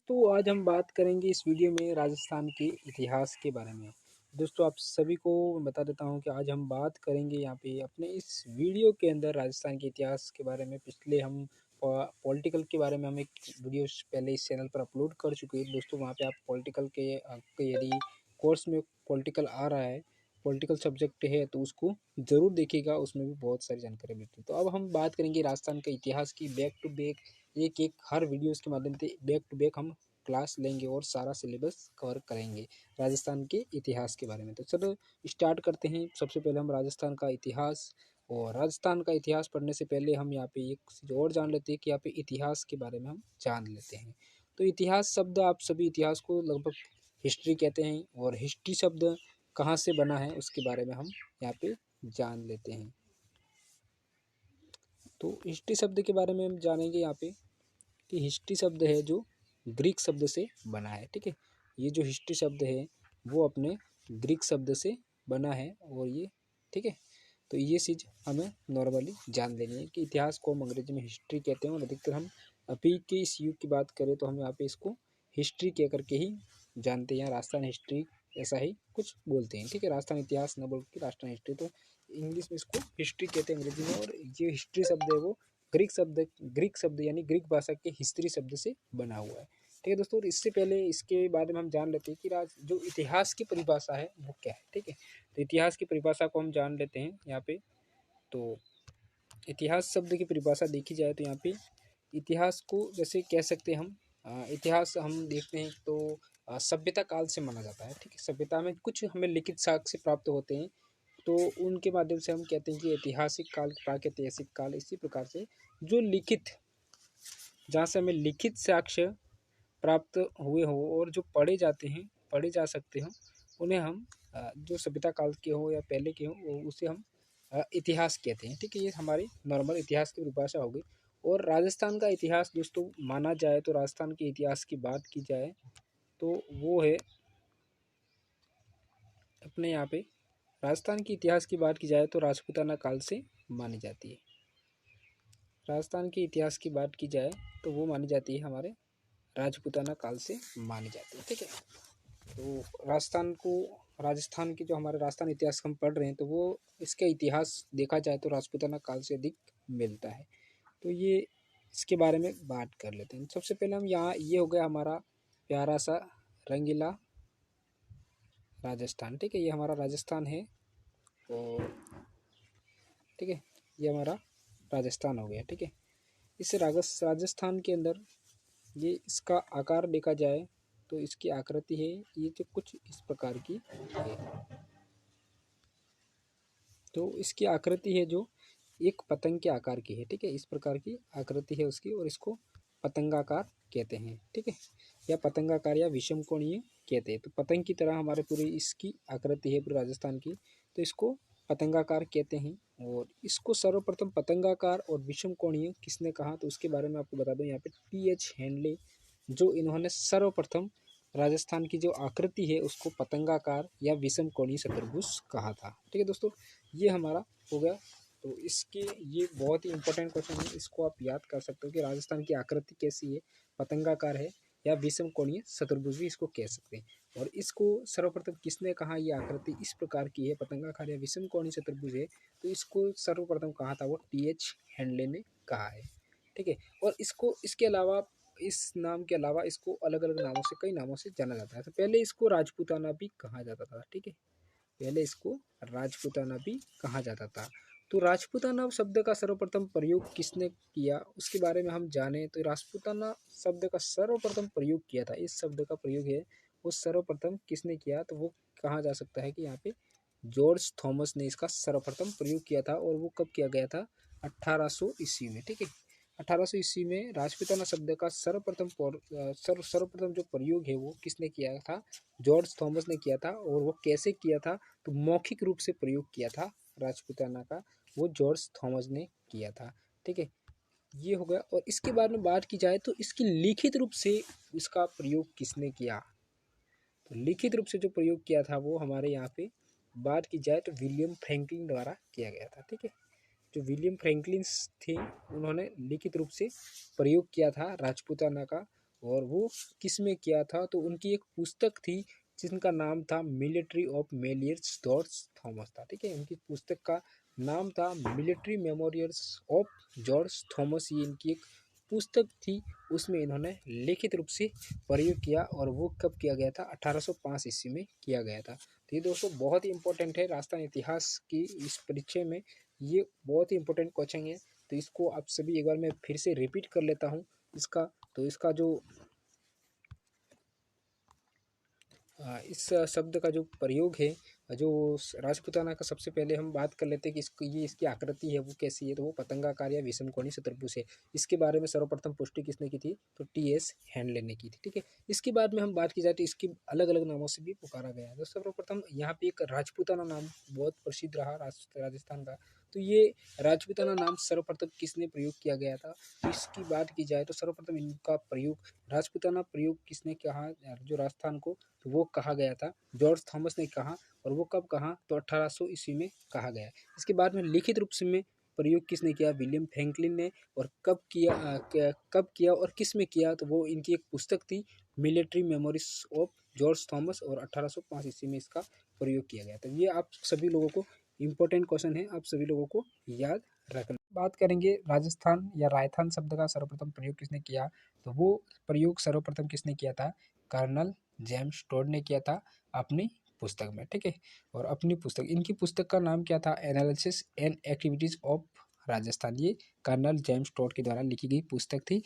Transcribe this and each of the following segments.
दोस्तों आज हम बात करेंगे इस वीडियो में राजस्थान के इतिहास के बारे में। दोस्तों आप सभी को बता देता हूं कि आज हम बात करेंगे यहाँ पे अपने इस वीडियो के अंदर राजस्थान के इतिहास के बारे में। पिछले हम पॉलिटिकल के बारे में हम एक वीडियो पहले इस चैनल पर अपलोड कर चुके हैं दोस्तों। वहाँ पे आप पॉलिटिकल के आपके यदि कोर्स में पॉलिटिकल आ रहा है, पॉलिटिकल सब्जेक्ट है तो उसको ज़रूर देखिएगा, उसमें भी बहुत सारी जानकारी मिलती है। तो अब हम बात करेंगे राजस्थान के इतिहास की बैक टू बैक, एक एक हर वीडियोस के माध्यम से बैक टू बैक हम क्लास लेंगे और सारा सिलेबस कवर करेंगे राजस्थान के इतिहास के बारे में। तो चलो स्टार्ट करते हैं। सबसे पहले हम राजस्थान का इतिहास, और राजस्थान का इतिहास पढ़ने से पहले हम यहाँ पे एक चीज़ और जान लेते हैं कि यहाँ पे इतिहास के बारे में हम जान लेते हैं। तो इतिहास शब्द, आप सभी इतिहास को लगभग हिस्ट्री कहते हैं, और हिस्ट्री शब्द कहाँ से बना है उसके बारे में हम यहाँ पे जान लेते हैं। तो हिस्ट्री शब्द के बारे में हम जानेंगे यहाँ पे कि हिस्ट्री शब्द है जो ग्रीक शब्द से बना है। ठीक है, ये जो हिस्ट्री शब्द है वो अपने ग्रीक शब्द से बना है, और ये ठीक है। तो ये चीज़ हमें नॉर्मली जान लेनी है कि इतिहास को हम अंग्रेजी में हिस्ट्री कहते हैं, और अधिकतर हम अभी के इस युग की बात करें तो हम यहाँ पे इसको हिस्ट्री कह करके ही जानते हैं। राजस्थान हिस्ट्री ऐसा ही कुछ बोलते हैं। ठीक है, राजस्थान इतिहास न बोल के राजस्थान हिस्ट्री, तो इंग्लिश में इसको हिस्ट्री कहते हैं अंग्रेजी में। और ये हिस्ट्री शब्द है वो ग्रीक शब्द यानी ग्रीक भाषा के हिस्ट्री शब्द से बना हुआ है। ठीक है दोस्तों, इससे पहले इसके बारे में हम जान लेते हैं कि जो इतिहास की परिभाषा है वो क्या है। ठीक है, तो इतिहास की परिभाषा को हम जान लेते हैं यहाँ पे। तो इतिहास शब्द की परिभाषा देखी जाए तो यहाँ पे इतिहास को जैसे कह सकते हैं हम, इतिहास हम देखते हैं तो सभ्यता काल से माना जाता है। ठीक है, सभ्यता में कुछ हमें लिखित साक्ष्य प्राप्त होते हैं, तो उनके माध्यम से हम कहते हैं कि ऐतिहासिक काल, प्रागैतिहासिक काल। इसी प्रकार से जो लिखित, जहाँ से हमें लिखित साक्ष्य प्राप्त हुए हो और जो पढ़े जाते हैं, पढ़े जा सकते हो, उन्हें हम जो सभ्यता काल के हो या पहले के हो उसे हम इतिहास कहते हैं। ठीक है, ये हमारी नॉर्मल इतिहास की परिभाषा हो गई। और राजस्थान का इतिहास दोस्तों माना जाए तो राजस्थान के इतिहास की बात की जाए तो वो है अपने यहाँ पे, राजस्थान के इतिहास की बात की जाए तो राजपूताना काल से मानी जाती है। राजस्थान के इतिहास की बात की जाए तो वो मानी जाती है हमारे राजपूताना काल से मानी जाती है। ठीक है, तो राजस्थान की जो हमारे राजस्थान इतिहास हम पढ़ रहे हैं तो वो इसका इतिहास देखा जाए तो राजपूताना काल से अधिक मिलता है। तो ये इसके बारे में बात कर लेते हैं। सबसे पहले हम यहाँ, ये हो गया हमारा प्यारा सा रंगीला राजस्थान। ठीक है, ये हमारा राजस्थान है, और ठीक है ये हमारा राजस्थान हो गया। ठीक है, इस राजस्थान के अंदर ये इसका आकार देखा जाए तो इसकी आकृति है ये जो कुछ इस प्रकार की है। तो इसकी आकृति है जो एक पतंग के आकार की है। ठीक है, इस प्रकार की आकृति है उसकी, और इसको पतंगाकार कहते हैं। ठीक है, या पतंगाकार या विषम कोणीय कहते हैं। तो पतंग की तरह हमारे पूरी इसकी आकृति है पूरे राजस्थान की, तो इसको पतंगाकार कहते हैं। और इसको सर्वप्रथम पतंगाकार और विषम कोणीय किसने कहा, तो उसके बारे में आपको बता दूं यहाँ पे TH हेनले, जो इन्होंने सर्वप्रथम राजस्थान की जो आकृति है उसको पतंगाकार या विषम कोणीय चतुर्भुज कहा था। ठीक है दोस्तों, ये हमारा हो गया। तो इसके ये बहुत ही इंपॉर्टेंट क्वेश्चन है, इसको आप याद कर सकते हो कि राजस्थान की आकृति कैसी है, पतंगाकार है या विषम कोणीय चतुर्भुज भी इसको कह सकते हैं। और इसको सर्वप्रथम किसने कहा, ये आकृति इस प्रकार की है, पतंगाकार या विषम कोणीय चतुर्भुज है, तो इसको सर्वप्रथम कहा था वो TH हेनले ने कहा है। ठीक है, और इसको इसके अलावा, इस नाम के अलावा इसको अलग अलग नामों से, कई नामों से जाना जाता है। तो पहले इसको राजपूताना भी कहा जाता था। ठीक है, पहले इसको राजपूताना भी कहा जाता था। तो राजपूताना शब्द का सर्वप्रथम प्रयोग किसने किया उसके बारे में हम जाने तो राजपूताना शब्द का सर्वप्रथम प्रयोग किया था, इस शब्द का प्रयोग है वो सर्वप्रथम किसने किया, तो वो कहा जा सकता है कि यहाँ पे जॉर्ज थॉमस ने इसका सर्वप्रथम प्रयोग किया था। और वो कब किया गया था, 1800 ईस्वी में। ठीक है, 1800 ईस्वी में राजपूताना शब्द का सर्वप्रथम जो प्रयोग है वो किसने किया था, जॉर्ज थॉमस ने किया था। और वो कैसे किया था, तो मौखिक रूप से प्रयोग किया था राजपूताना का, वो जॉर्ज थॉमस ने किया था। ठीक है, ये हो गया। और इसके बारे में बात की जाए तो इसकी लिखित रूप से इसका प्रयोग किसने किया, तो लिखित रूप से जो प्रयोग किया था वो हमारे यहाँ पे बात की जाए तो विलियम फ्रैंकलिन द्वारा किया गया था। ठीक है, जो विलियम फ्रैंकलिन थे उन्होंने लिखित रूप से प्रयोग किया था राजपूताना का, और वो किस में किया था, तो उनकी एक पुस्तक थी जिनका नाम था मिलिट्री ऑफ मेलियर्स जॉर्ज थॉमस था। ठीक है, उनकी पुस्तक का नाम था military memorials of George Thomas. ये इनकी एक पुस्तक थी, उसमें इन्होंने लिखित रूप से प्रयोग किया और वो कब किया गया था, 1805 ईस्वी में किया गया था। तो ये दोस्तों बहुत ही इंपॉर्टेंट है राजस्थान इतिहास की इस परिचय में, ये बहुत ही इंपॉर्टेंट क्वेश्चन है। तो इसको आप सभी एक बार मैं फिर से रिपीट कर लेता हूँ इसका। तो इसका जो इस शब्द का जो प्रयोग है, जो राजपूताना का, सबसे पहले हम बात कर लेते हैं कि इसको, ये इसकी आकृति है वो कैसी है, तो वो पतंगाकार या विषमकोणीय चतुर्भुज है। इसके बारे में सर्वप्रथम पुष्टि किसने की थी, तो टी.एस. हैंडले ने की थी। ठीक है, इसके बाद में हम बात की जाए तो इसकी अलग अलग नामों से भी पुकारा गया है। तो सर्वप्रथम यहाँ पे एक राजपूताना नाम बहुत प्रसिद्ध रहा राजस्थान का। तो ये राजपूताना नाम सर्वप्रथम किसने प्रयोग किया गया था, तो इसकी बात की जाए तो सर्वप्रथम इनका प्रयोग, राजपूताना प्रयोग किसने कहा जो राजस्थान को, तो वो कहा गया था जॉर्ज थॉमस ने कहा। और वो कब कहा, तो 1800 ईस्वी में कहा गया। इसके बाद में लिखित रूप से में प्रयोग किसने किया, विलियम फ्रैंकलिन ने। और कब किया और किस में किया, तो वो इनकी एक पुस्तक थी military memories of George Thomas, और 1805 ईस्वी में इसका प्रयोग किया गया था। ये आप सभी लोगों को इम्पोर्टेंट क्वेश्चन है, आप सभी लोगों को याद रखना। बात करेंगे राजस्थान या रायथान शब्द का सर्वप्रथम प्रयोग किसने किया, तो वो प्रयोग सर्वप्रथम किसने किया था, कर्नल जेम्स टोड ने किया था अपनी पुस्तक में। ठीक है, और अपनी पुस्तक, इनकी पुस्तक का नाम क्या था, analysis and activities of Rajasthan. ये कर्नल जेम्स टोड के द्वारा लिखी गई पुस्तक थी,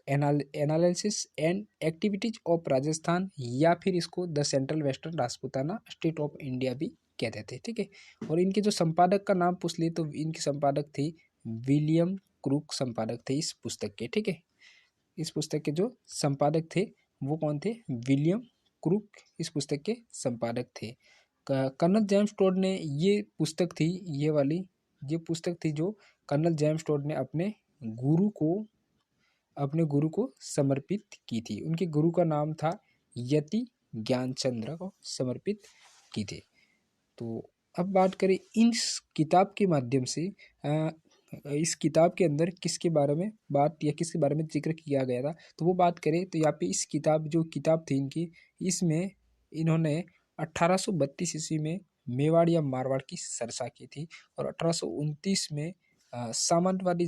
analysis and activities of Rajasthan, या फिर इसको the central western Rajputana state of India भी कहते थे। ठीक है, और इनके जो संपादक का नाम पूछ लिए तो इनकी संपादक थी विलियम क्रूक, संपादक थे इस पुस्तक के। ठीक है, इस पुस्तक के जो संपादक थे वो कौन थे, विलियम क्रूक इस पुस्तक के संपादक थे। कर्नल जेम्स टोड ने ये पुस्तक थी, ये वाली ये पुस्तक थी जो कर्नल जेम्स टोड ने अपने गुरु को समर्पित की थी। उनके गुरु का नाम था यति ज्ञानचंद्र को समर्पित की थी। तो अब बात करें इस किताब के माध्यम से, इस किताब के अंदर किसके बारे में बात या किसके बारे में जिक्र किया गया था, तो वो बात करें तो यहाँ पे इस किताब थी इनकी, इसमें इन्होंने 1832 ईस्वी में मेवाड़ या मारवाड़ की सरसा की थी। और 1829 में सामंतवादी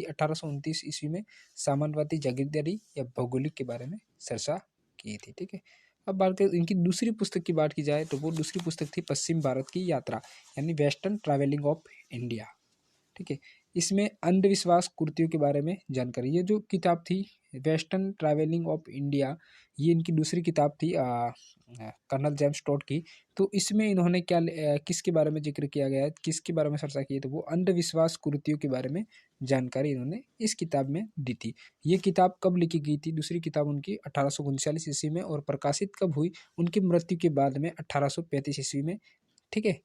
1829 ईस्वी में सामंतवादी जागीरदारी या भौगोलिक के बारे में चर्चा की थी। ठीक है, अब बात करें इनकी दूसरी पुस्तक की बात की जाए तो वो दूसरी पुस्तक थी पश्चिम भारत की यात्रा, यानी वेस्टर्न ट्रैवलिंग ऑफ इंडिया। ठीक है, इसमें अंधविश्वास कुर्तियों के बारे में जानकारी, ये जो किताब थी वेस्टर्न ट्रैवलिंग ऑफ इंडिया, ये इनकी दूसरी किताब थी कर्नल जेम्स टोड की। तो इसमें इन्होंने किसके बारे में जिक्र किया गया है, किसके बारे में चर्चा की है, तो वो अंधविश्वास कुर्तियों के बारे में जानकारी इन्होंने इस किताब में दी थी। ये किताब कब लिखी गई थी, दूसरी किताब उनकी 1839 ईस्वी में, और प्रकाशित कब हुई, उनकी मृत्यु के बाद में 1835 ईस्वी में। ठीक है,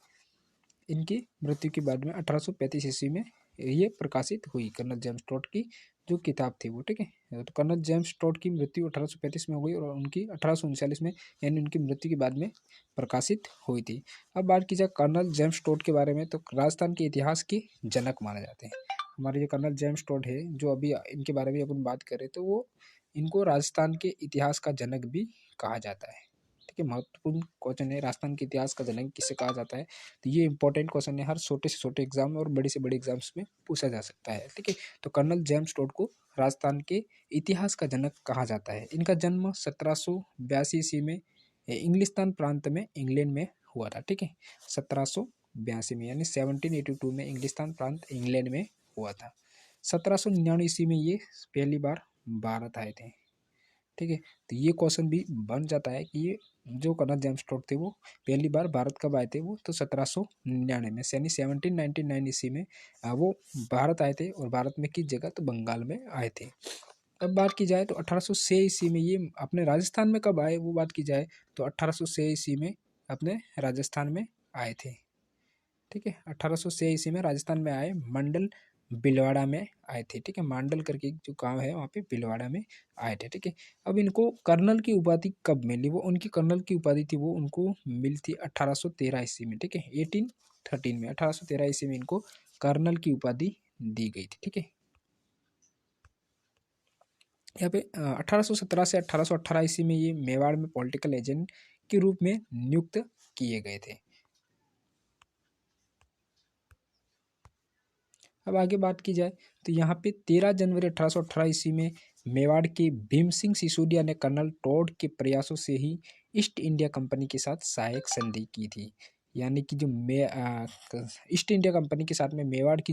इनकी मृत्यु के बाद में 1835 ईस्वी में ये प्रकाशित हुई कर्नल जेम्स टोड की जो किताब थी वो। ठीक है, तो कर्नल जेम्स टोड की मृत्यु 1835 में हो गई और उनकी 1839 में, यानी उनकी मृत्यु के बाद में प्रकाशित हुई थी। अब बात की जाए कर्नल जेम्स टोड के बारे में, तो राजस्थान के इतिहास के जनक माने जाते हैं हमारे। जो कर्नल जेम्स टोड है, जो अभी इनके बारे में अपन बात करें तो वो, इनको राजस्थान के इतिहास का जनक भी कहा जाता है। ठीक है, महत्वपूर्ण क्वेश्चन है, राजस्थान के इतिहास का जनक किसे कहा जाता है, तो ये इंपॉर्टेंट क्वेश्चन है, हर छोटे से छोटे एग्जाम में और बड़े से बड़े एग्जाम्स में पूछा जा सकता है। ठीक है, तो कर्नल जेम्स टोड को राजस्थान के इतिहास का जनक कहा जाता है। इनका जन्म 1782 ईस्वी में इंग्लिस्तान प्रांत में इंग्लैंड में हुआ था। ठीक है, 1782 में, यानी 1782 में इंग्लिस्तान प्रांत इंग्लैंड में हुआ था। 1799 ईस्वी में ये पहली बार भारत आए थे। ठीक है, तो ये क्वेश्चन भी बन जाता है कि ये जो कर्नल जेम्स टोड थे वो पहली बार भारत कब आए थे, वो तो 1799 में, यानी 1799 ईस्वी में वो भारत आए थे। और भारत में किस जगह, तो बंगाल में आए थे। अब बात की जाए तो 1806 ईस्वी में ये अपने राजस्थान में कब आए, वो बात की जाए तो 1806 ईस्वी में अपने राजस्थान में आए थे। ठीक है, 1806 ईस्वी में राजस्थान में आए, मंडल भीलवाड़ा में आए थे। ठीक है, मांडल करके जो गांव है वहाँ पे भीलवाड़ा में आए थे। ठीक है, अब इनको कर्नल की उपाधि कब मिली, वो उनकी कर्नल की उपाधि थी वो उनको मिली थी 1813 ईस्वी में। ठीक है, 1813 में, 1813 ईस्वी में इनको कर्नल की उपाधि दी गई थी। ठीक है, यहाँ पे 1817 से 1818 ईस्वी में ये मेवाड़ में पॉलिटिकल एजेंट के रूप में नियुक्त किए गए थे। अब आगे बात की जाए तो यहाँ पे 13 जनवरी 1818 ईस्वी में मेवाड़ के भीम सिंह सिसोदिया ने कर्नल टॉड के प्रयासों से ही ईस्ट इंडिया कंपनी के साथ सहायक संधि की थी। यानी कि ईस्ट इंडिया कंपनी के साथ में मेवाड़ की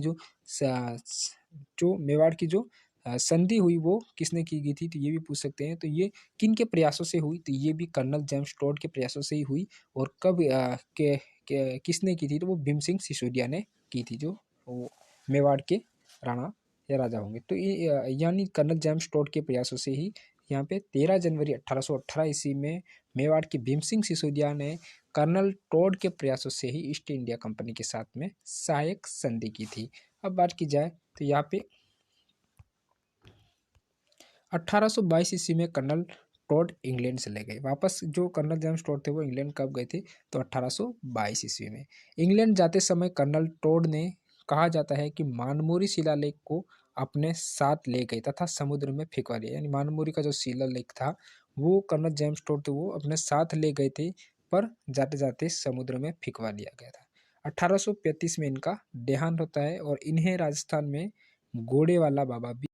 जो संधि हुई वो किसने की गई थी, तो ये भी पूछ सकते हैं। तो ये किन के प्रयासों से हुई, तो ये भी कर्नल जेम्स टॉड के प्रयासों से ही हुई। और कब किसने की थी, तो वो भीम सिंह सिसोदिया ने की थी, जो वो मेवाड़ के राणा या राजा होंगे। तो ये यानी कर्नल जेम्स टॉड के प्रयासों से ही यहाँ पे 13 जनवरी 1818 ईस्वी में मेवाड़ के भीम सिंह सिसोदिया ने कर्नल टॉड के प्रयासों से ही ईस्ट इंडिया कंपनी के साथ में सहायक संधि की थी। अब बात की जाए तो यहाँ पे 1822 ईस्वी में कर्नल टॉड इंग्लैंड चले गए वापस। जो कर्नल जेम्स टॉड थे वो इंग्लैंड कब गए थे, तो 1822 ईस्वी में। इंग्लैंड जाते समय कर्नल टॉड ने, कहा जाता है कि मानमोरी शिलालेख को अपने साथ ले गए तथा समुद्र में फेंकवा दिया। यानी मानमोरी का जो शिलालेख था वो कर्नल जेम्स टॉड थे वो अपने साथ ले गए थे, पर जाते जाते समुद्र में फेंकवा दिया गया था। 1835 में इनका देहांत होता है और इन्हें राजस्थान में घोड़े वाला बाबा भी